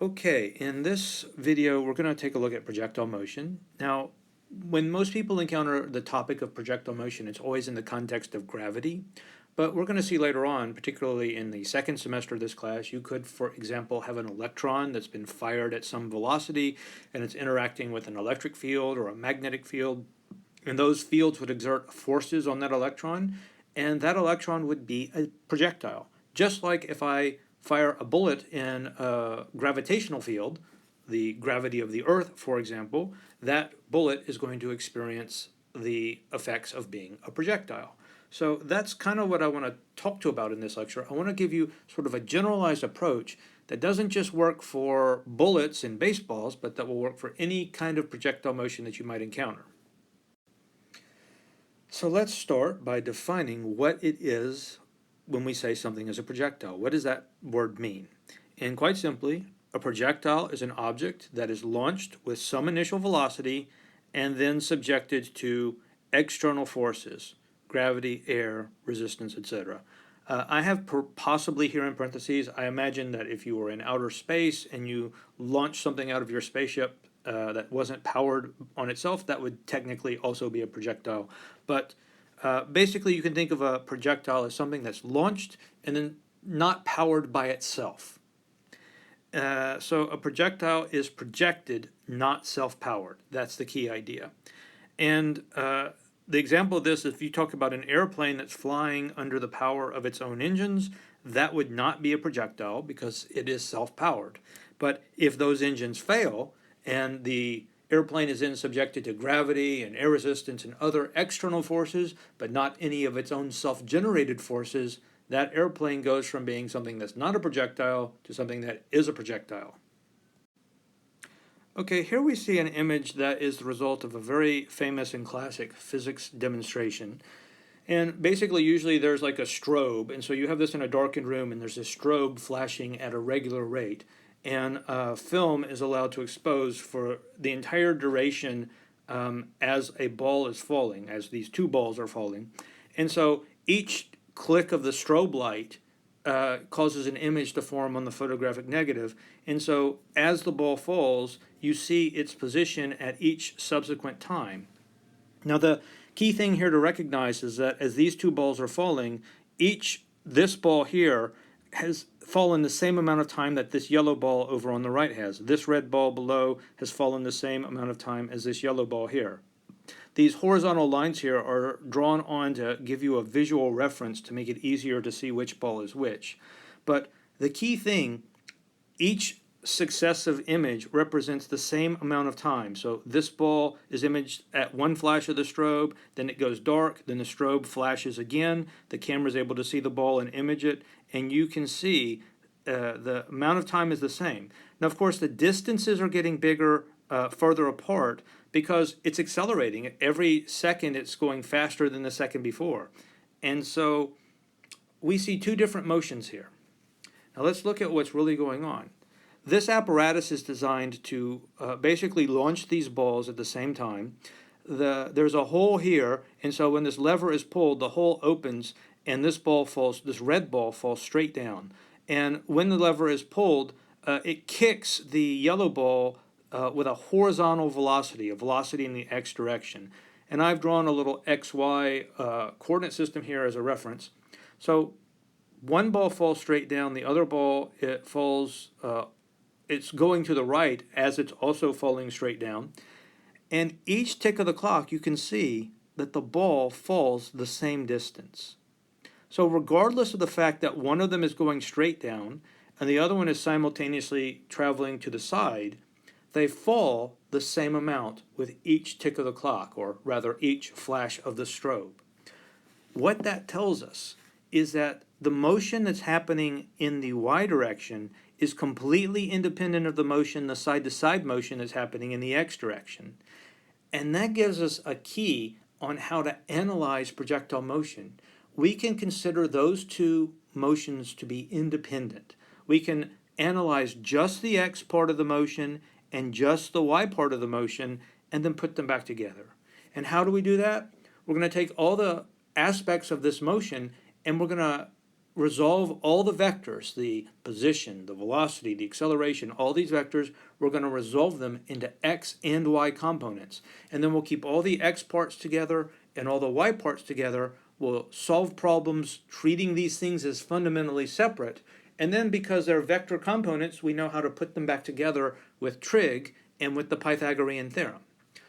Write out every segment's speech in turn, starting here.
Okay, in this video we're going to take a look at projectile motion. Now, when most people encounter the topic of projectile motion, it's always in the context of gravity. But we're going to see later on, particularly in the second semester of this class, you could, for example, have an electron that's been fired at some velocity and it's interacting with an electric field or a magnetic field. And those fields would exert forces on that electron, and that electron would be a projectile. Just like if I fire a bullet in a gravitational field, the gravity of the Earth, for example, that bullet is going to experience the effects of being a projectile. So that's kind of what I want to talk to about in this lecture. I want to give you sort of a generalized approach that doesn't just work for bullets and baseballs, but that will work for any kind of projectile motion that you might encounter. So let's start by defining what it is when we say something is a projectile. What does that word mean? And quite simply, a projectile is an object that is launched with some initial velocity and then subjected to external forces, gravity, air, resistance, etc. I have possibly here in parentheses, I imagine that if you were in outer space and you launched something out of your spaceship that wasn't powered on itself, that would technically also be a projectile. But basically you can think of a projectile as something that's launched and then not powered by itself. So a projectile is projected, not self-powered. That's the key idea. And the example of this, if you talk about an airplane that's flying under the power of its own engines, that would not be a projectile because it is self-powered. But if those engines fail and the airplane is then subjected to gravity and air resistance and other external forces, but not any of its own self-generated forces, that airplane goes from being something that's not a projectile to something that is a projectile. Okay, here we see an image that is the result of a very famous and classic physics demonstration. And basically, usually there's like a strobe, and so you have this in a darkened room, and there's this strobe flashing at a regular rate. And film is allowed to expose for the entire duration as a ball is falling, as these two balls are falling. And so each click of the strobe light causes an image to form on the photographic negative. And so as the ball falls, you see its position at each subsequent time. Now the key thing here to recognize is that as these two balls are falling, this ball here has fallen the same amount of time that this yellow ball over on the right has. This red ball below has fallen the same amount of time as this yellow ball here. These horizontal lines here are drawn on to give you a visual reference to make it easier to see which ball is which. But the key thing, each successive image represents the same amount of time. So this ball is imaged at one flash of the strobe, then it goes dark, then the strobe flashes again, the camera is able to see the ball and image it, and you can see the amount of time is the same. Now, of course, the distances are getting bigger further apart because it's accelerating. Every second it's going faster than the second before. And so we see two different motions here. Now let's look at what's really going on. This apparatus is designed to basically launch these balls at the same time. There's a hole here, and so when this lever is pulled, the hole opens, and this red ball falls straight down. And when the lever is pulled, it kicks the yellow ball with a horizontal velocity, a velocity in the x direction. And I've drawn a little xy coordinate system here as a reference. So one ball falls straight down, the other ball it's going to the right as it's also falling straight down. And each tick of the clock, you can see that the ball falls the same distance. So regardless of the fact that one of them is going straight down and the other one is simultaneously traveling to the side, they fall the same amount with each tick of the clock, or rather each flash of the strobe. What that tells us is that the motion that's happening in the y direction is completely independent of the motion, the side-to-side motion that's happening in the x direction. And that gives us a key on how to analyze projectile motion. We can consider those two motions to be independent. We can analyze just the x part of the motion and just the y part of the motion and then put them back together. And how do we do that? We're going to take all the aspects of this motion and we're going to resolve all the vectors, the position, the velocity, the acceleration, all these vectors, we're going to resolve them into x and y components. And then we'll keep all the x parts together and all the y parts together. We'll solve problems treating these things as fundamentally separate. And then because they're vector components, we know how to put them back together with trig and with the Pythagorean theorem.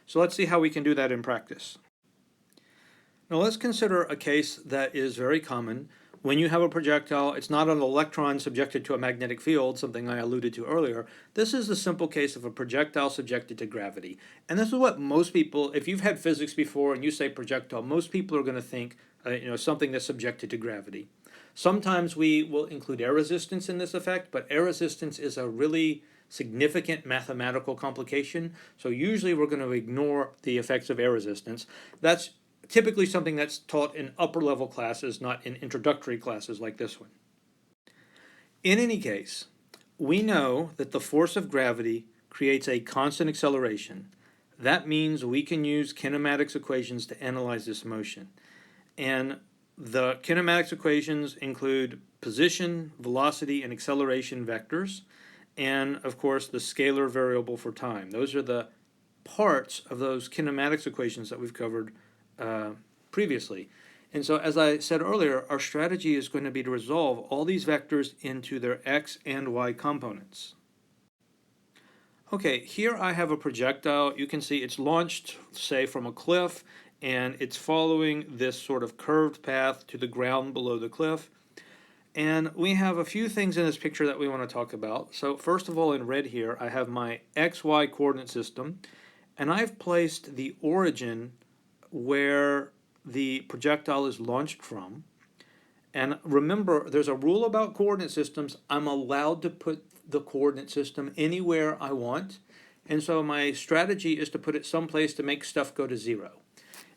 So let's see how we can do that in practice. Now let's consider a case that is very common. When you have a projectile, it's not an electron subjected to a magnetic field, something I alluded to earlier. This is the simple case of a projectile subjected to gravity. And this is what most people, if you've had physics before and you say projectile, most people are going to think something that's subjected to gravity. Sometimes we will include air resistance in this effect, but air resistance is a really significant mathematical complication. So usually we're going to ignore the effects of air resistance. That's typically something that's taught in upper level classes, not in introductory classes like this one. In any case, we know that the force of gravity creates a constant acceleration. That means we can use kinematics equations to analyze this motion. And the kinematics equations include position, velocity, and acceleration vectors, and of course the scalar variable for time. Those are the parts of those kinematics equations that we've covered previously. And so as I said earlier, our strategy is going to be to resolve all these vectors into their x and y components. Okay, here I have a projectile. You can see it's launched, say, from a cliff, and it's following this sort of curved path to the ground below the cliff. And we have a few things in this picture that we want to talk about. So first of all, in red here, I have my xy coordinate system, and I've placed the origin where the projectile is launched from. And remember, there's a rule about coordinate systems. I'm allowed to put the coordinate system anywhere I want. And so my strategy is to put it someplace to make stuff go to zero.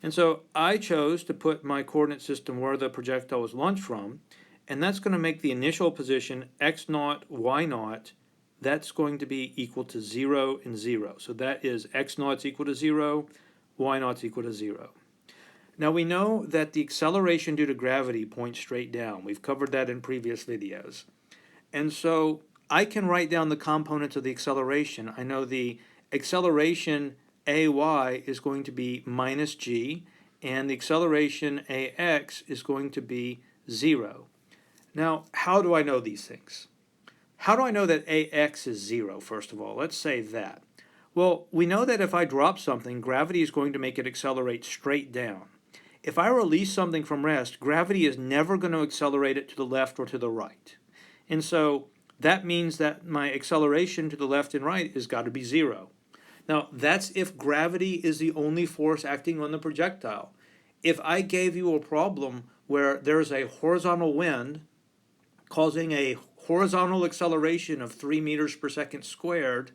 And so I chose to put my coordinate system where the projectile was launched from, and that's going to make the initial position x naught, y naught, that's going to be equal to 0 and 0. So that is x naught's equal to 0, y naught's equal to 0. Now we know that the acceleration due to gravity points straight down. We've covered that in previous videos. And so I can write down the components of the acceleration. I know the acceleration ay is going to be minus g, and the acceleration ax is going to be 0. Now, how do I know these things? How do I know that ax is 0, first of all? Let's say that. Well, we know that if I drop something, gravity is going to make it accelerate straight down. If I release something from rest, gravity is never going to accelerate it to the left or to the right. And so that means that my acceleration to the left and right has got to be 0. Now, that's if gravity is the only force acting on the projectile. If I gave you a problem where there's a horizontal wind causing a horizontal acceleration of 3 meters per second squared,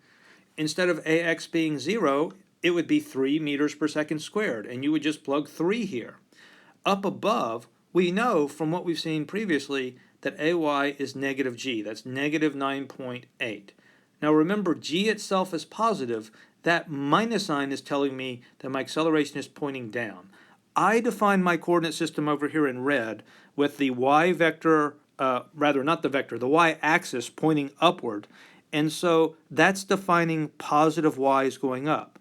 instead of ax being 0, it would be 3 meters per second squared, and you would just plug 3 here. Up above, we know from what we've seen previously that ay is negative g. That's negative 9.8. Now remember, g itself is positive. That minus sign is telling me that my acceleration is pointing down. I define my coordinate system over here in red with the y vector, the y-axis pointing upward. And so that's defining positive y's going up.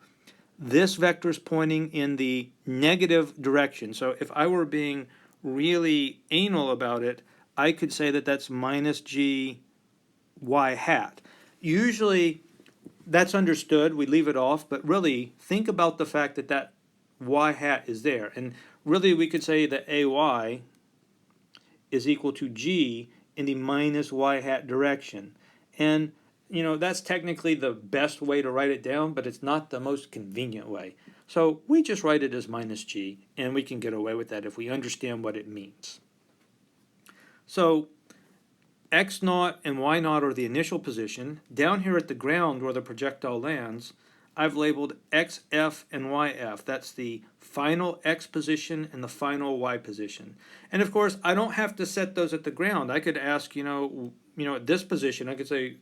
This vector is pointing in the negative direction. So if I were being really anal about it, I could say that that's minus g y hat. Usually that's understood, we leave it off, but really think about the fact that that y hat is there. And really we could say that ay is equal to g in the minus y hat direction. And that's technically the best way to write it down, but it's not the most convenient way. So we just write it as minus g, and we can get away with that if we understand what it means. So x naught and y naught are the initial position. Down here at the ground where the projectile lands, I've labeled xf and yf. That's the final x position and the final y position. And of course, I don't have to set those at the ground. I could ask, at this position, I could say,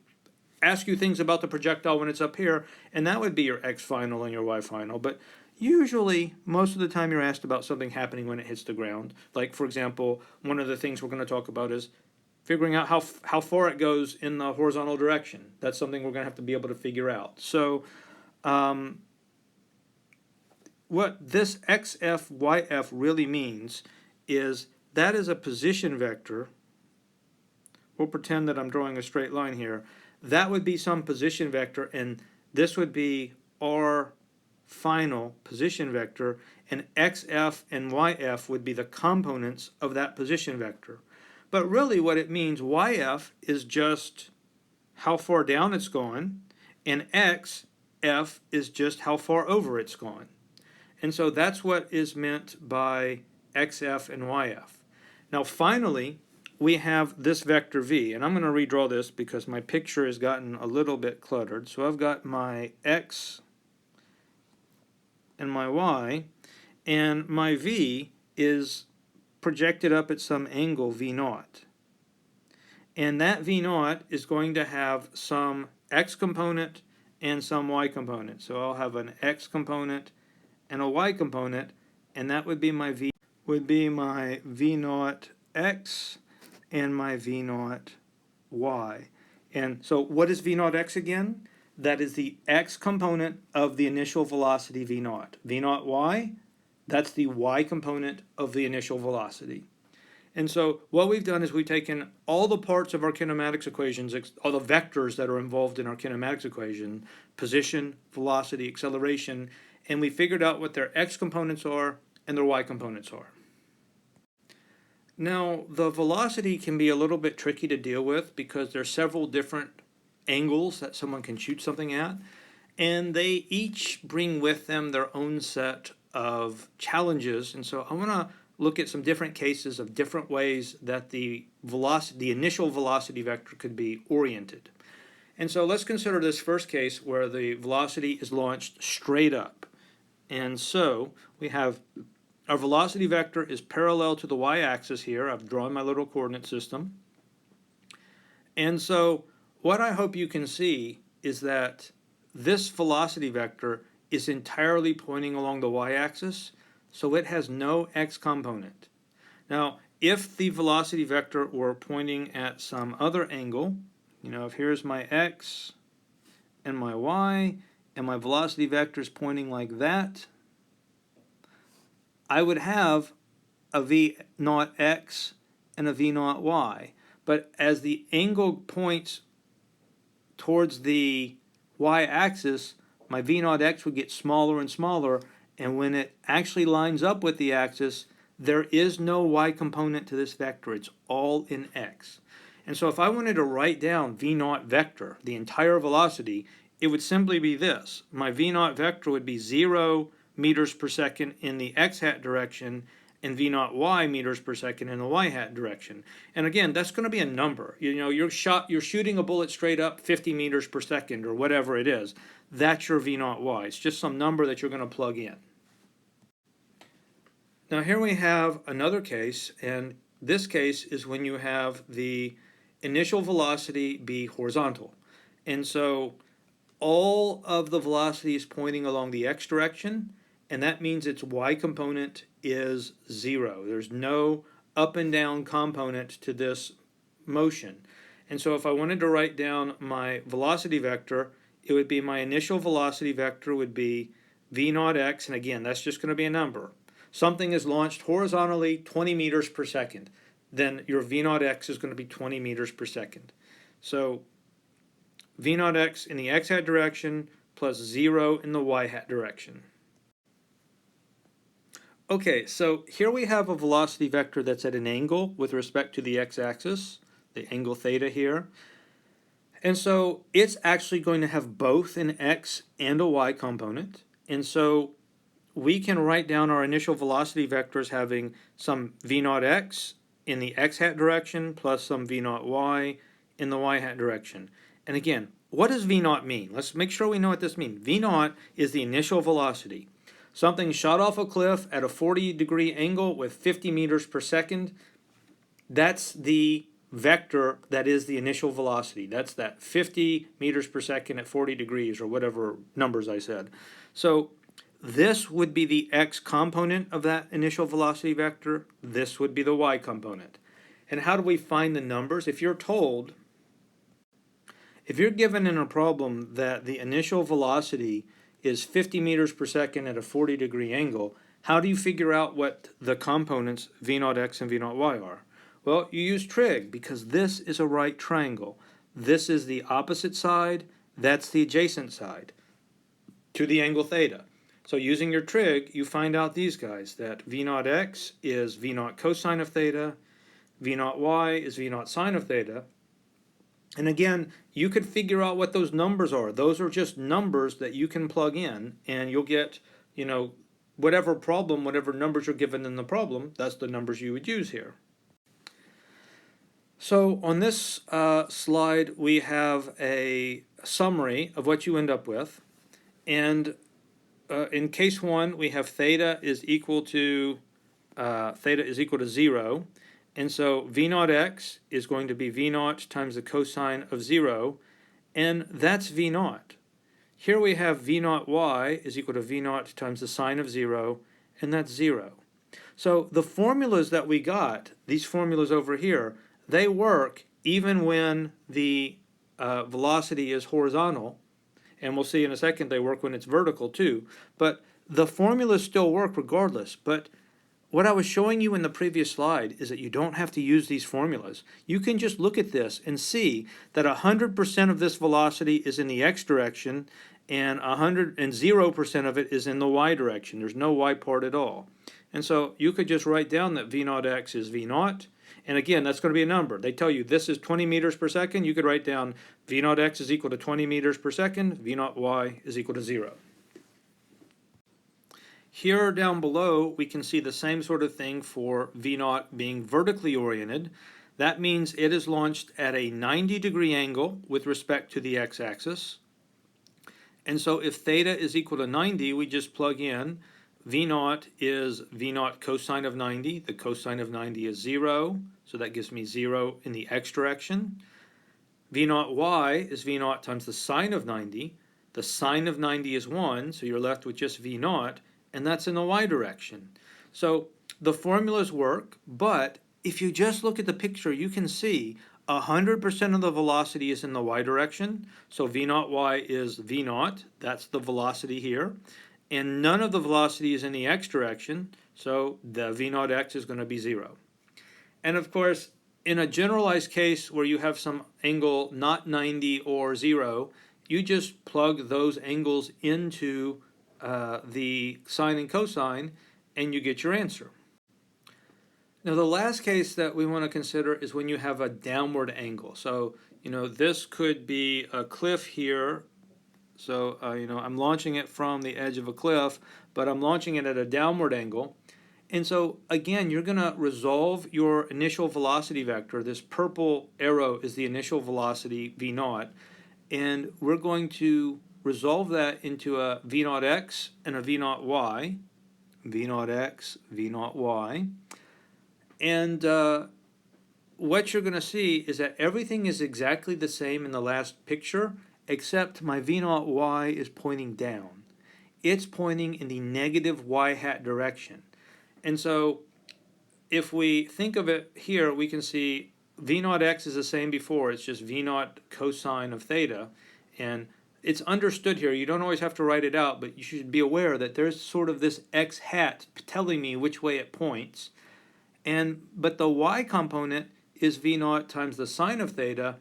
ask you things about the projectile when it's up here, and that would be your x final and your y final. But usually, most of the time you're asked about something happening when it hits the ground. Like, for example, one of the things we're going to talk about is figuring out how far it goes in the horizontal direction. That's something we're going to have to be able to figure out. So what this xf, yf really means is that is a position vector. We'll pretend that I'm drawing a straight line here. That would be some position vector, and this would be our final position vector, and xf and yf would be the components of that position vector. But really what it means, yf is just how far down it's gone, and xf is just how far over it's gone. And so that's what is meant by xf and yf. Now finally, we have this vector v, and I'm going to redraw this because my picture has gotten a little bit cluttered. So I've got my x and my y, and my v is projected up at some angle v naught. And that v naught is going to have some x component and some y component. So I'll have an x component and a y component, and that would be my v naught x and my v naught y. And so what is v naught x again? That is the x component of the initial velocity v naught. V naught y, that's the y component of the initial velocity. And so what we've done is we've taken all the parts of our kinematics equations, all the vectors that are involved in our kinematics equation, position, velocity, acceleration, and we figured out what their x components are and their y components are. Now, the velocity can be a little bit tricky to deal with because there are several different angles that someone can shoot something at, and they each bring with them their own set of challenges. And so I want to look at some different cases of different ways that the initial velocity vector could be oriented. And so let's consider this first case where the velocity is launched straight up. And so we have our velocity vector is parallel to the y-axis here. I've drawn my little coordinate system. And so what I hope you can see is that this velocity vector is entirely pointing along the y-axis, so it has no x component. Now, if the velocity vector were pointing at some other angle, if here's my x and my y, and my velocity vector is pointing like that, I would have a v naught x and a v naught y. But as the angle points towards the y-axis, my v naught x would get smaller and smaller, and when it actually lines up with the axis, there is no y component to this vector. It's all in x. And so if I wanted to write down v naught vector, the entire velocity, it would simply be this. My v naught vector would be 0 meters per second in the x hat direction and v naught y meters per second in the y hat direction. And again, that's going to be a number. You're shooting a bullet straight up 50 meters per second or whatever it is. That's your v naught y. It's just some number that you're going to plug in. Now here we have another case, and this case is when you have the initial velocity be horizontal. And so all of the velocity is pointing along the x direction, and that means its y component is 0. There's no up and down component to this motion. And so if I wanted to write down my velocity vector, it would be my initial velocity vector would be v naught x, and again, that's just going to be a number. Something is launched horizontally 20 meters per second, then your v naught x is going to be 20 meters per second. So v naught x in the x hat direction plus 0 in the y hat direction. Okay, so here we have a velocity vector that's at an angle with respect to the x-axis, the angle theta here. And so it's actually going to have both an x and a y component. And so we can write down our initial velocity vectors having some v naught x in the x hat direction plus some v naught y in the y hat direction. And again, what does v naught mean? Let's make sure we know what this means. V naught is the initial velocity. Something shot off a cliff at a 40-degree angle with 50 meters per second, that's the vector that is the initial velocity. That's that 50 meters per second at 40 degrees or whatever numbers I said. So this would be the x component of that initial velocity vector. This would be the y component. And how do we find the numbers? If you're given in a problem that the initial velocity is 50 meters per second at a 40-degree angle, how do you figure out what the components v0x and v0y are? Well, you use trig, because this is a right triangle. This is the opposite side, that's the adjacent side to the angle theta. So using your trig, you find out these guys, that v0x is v0 cosine of theta, v0y is v0 sine of theta. And again, you could figure out what those numbers are. Those are just numbers that you can plug in, and you'll get, whatever numbers are given in the problem, that's the numbers you would use here. So on this slide, we have a summary of what you end up with. And in case one, we have theta is equal to 0. And so v0x is going to be v0 times the cosine of 0, and that's v0. Here we have v0y is equal to v0 times the sine of 0, and that's 0. So the formulas that we got, these formulas over here, they work even when the velocity is horizontal, and we'll see in a second they work when it's vertical too. But the formulas still work regardless. But what I was showing you in the previous slide is that you don't have to use these formulas. You can just look at this and see that 100% of this velocity is in the x direction, and 0% of it is in the y direction. There's no y part at all. And so you could just write down that v0x is v0. And again, that's going to be a number. They tell you this is 20 meters per second. You could write down v0x is equal to 20 meters per second. v0y is equal to 0. Here down below, we can see the same sort of thing for v0 being vertically oriented. That means it is launched at a 90-degree angle with respect to the x-axis. And so if theta is equal to 90, we just plug in v0 is v0 cosine of 90. The cosine of 90 is 0, so that gives me 0 in the x direction. v0y is v0 times the sine of 90. The sine of 90 is 1, so you're left with just v0, and that's in the y direction. So the formulas work, but if you just look at the picture, you can see 100% of the velocity is in the y direction. So v0y is v0, that's the velocity here. And none of the velocity is in the x direction, so the v0x is going to be 0. And of course, in a generalized case where you have some angle not 90 or 0, you just plug those angles into the sine and cosine, and you get your answer. Now the last case that we want to consider is when you have a downward angle. So, this could be a cliff here. So, I'm launching it from the edge of a cliff, but I'm launching it at a downward angle. And so, again, you're going to resolve your initial velocity vector. This purple arrow is the initial velocity, v0. And we're going to resolve that into a v0x and a v0y. v0x, v0y. And what you're going to see is that everything is exactly the same in the last picture, except my v0y is pointing down. It's pointing in the negative y hat direction. And so if we think of it here, we can see v0x is the same before. It's just v0 cosine of theta. And it's understood here. You don't always have to write it out, but you should be aware that there's sort of this x hat telling me which way it points. But the y component is v0 times the sine of theta,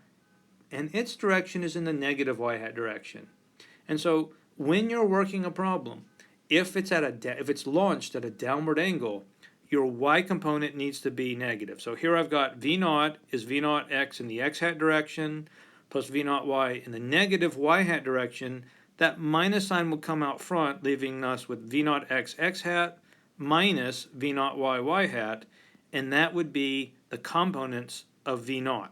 and its direction is in the negative y hat direction. And so when you're working a problem, if it's launched at a downward angle, your y component needs to be negative. So here I've got v0 is v0x in the x hat direction, plus v0y in the negative y hat direction. That minus sign will come out front, leaving us with v0x x hat minus v0y y hat, and that would be the components of v0.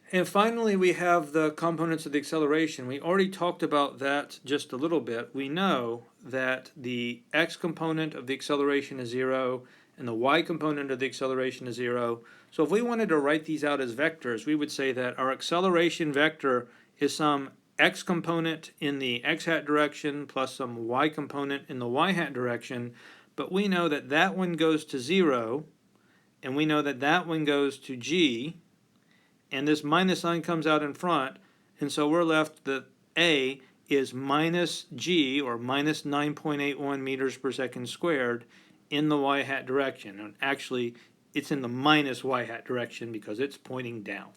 And finally, we have the components of the acceleration. We already talked about that just a little bit. We know that the x component of the acceleration is 0 and the y component of the acceleration is 0. So if we wanted to write these out as vectors, we would say that our acceleration vector is some x component in the x hat direction plus some y component in the y hat direction, but we know that that one goes to 0, and we know that that one goes to g, and this minus sign comes out in front, and so we're left that A is minus g, or minus 9.81 meters per second squared, in the y hat direction. And actually, it's in the minus y hat direction because it's pointing down.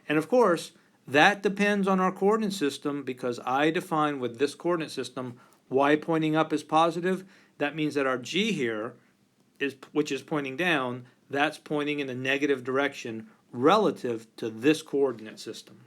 And of course, that depends on our coordinate system, because I define with this coordinate system y pointing up is positive. That means that our g here, which is pointing down, that's pointing in the negative direction relative to this coordinate system.